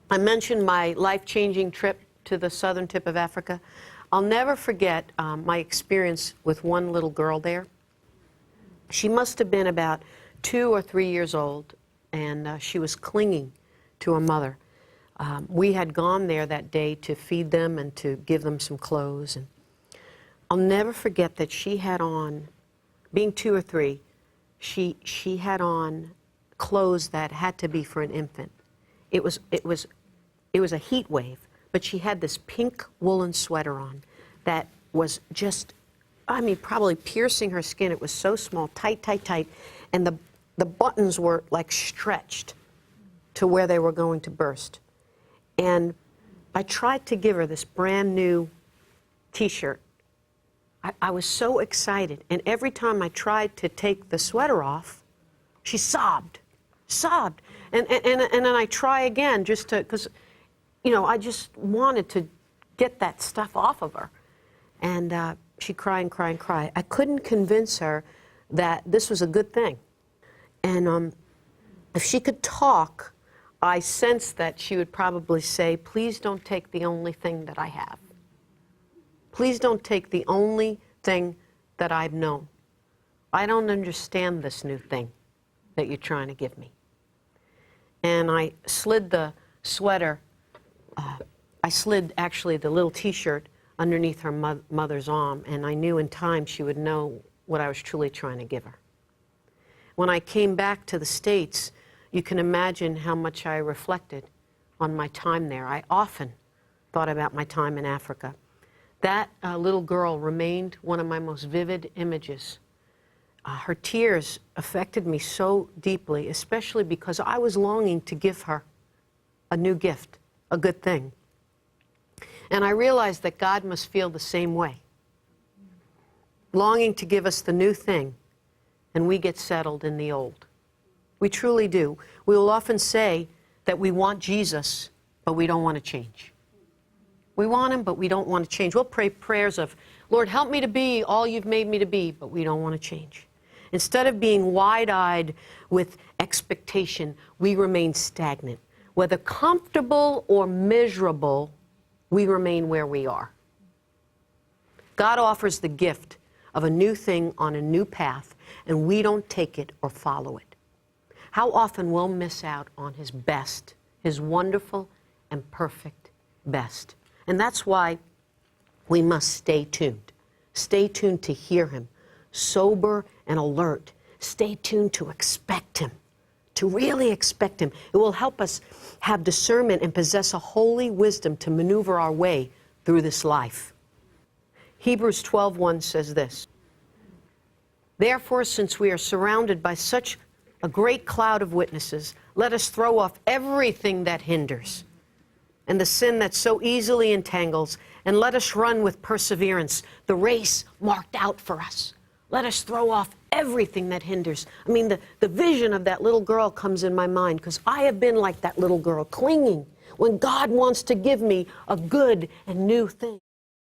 I mentioned my life-changing trip to the southern tip of Africa. I'll never forget my experience with one little girl there. She must have been about 2 or 3 years old, and she was clinging to her mother. We had gone there that day to feed them and to give them some clothes. And I'll never forget that she had on, being 2 or 3, she had on clothes that had to be for an infant. It was a heat wave, but she had this pink woolen sweater on that was just, I mean, probably piercing her skin. It was so small, tight, tight, tight, and the buttons were like stretched to where they were going to burst. And I tried to give her this brand new t-shirt. I was so excited, and every time I tried to take the sweater off, she sobbed. And then I try again just to, because, you know, I just wanted to get that stuff off of her. And she'd cry and cry and cry. I couldn't convince her that this was a good thing. And if she could talk, I sensed that she would probably say, please don't take the only thing that I have. Please don't take the only thing that I've known. I don't understand this new thing that you're trying to give me. And I slid the sweater, I slid actually the little t-shirt underneath her mother's arm, and I knew in time she would know what I was truly trying to give her. When I came back to the States, you can imagine how much I reflected on my time there. I often thought about my time in Africa. That little girl remained one of my most vivid images. Her tears affected me so deeply, especially because I was longing to give her a new gift, a good thing. And I realized that God must feel the same way, longing to give us the new thing, and we get settled in the old. We truly do. We will often say that we want Jesus, but we don't want to change. We want him, but we don't want to change. We'll pray prayers of, Lord, help me to be all you've made me to be, but we don't want to change. Instead of being wide-eyed with expectation, we remain stagnant. Whether comfortable or miserable, we remain where we are. God offers the gift of a new thing on a new path, and we don't take it or follow it. How often we'll miss out on his best, his wonderful and perfect best. And that's why we must stay tuned. Stay tuned to hear him, sober and alert. Stay tuned to expect him, to really expect him. It will help us have discernment and possess a holy wisdom to maneuver our way through this life. Hebrews 12:1 says this, therefore, since we are surrounded by such a great cloud of witnesses, let us throw off everything that hinders and the sin that so easily entangles, and let us run with perseverance the race marked out for us. Let us throw off everything that hinders. I mean, the vision of that little girl comes in my mind, because I have been like that little girl, clinging when God wants to give me a good and new thing.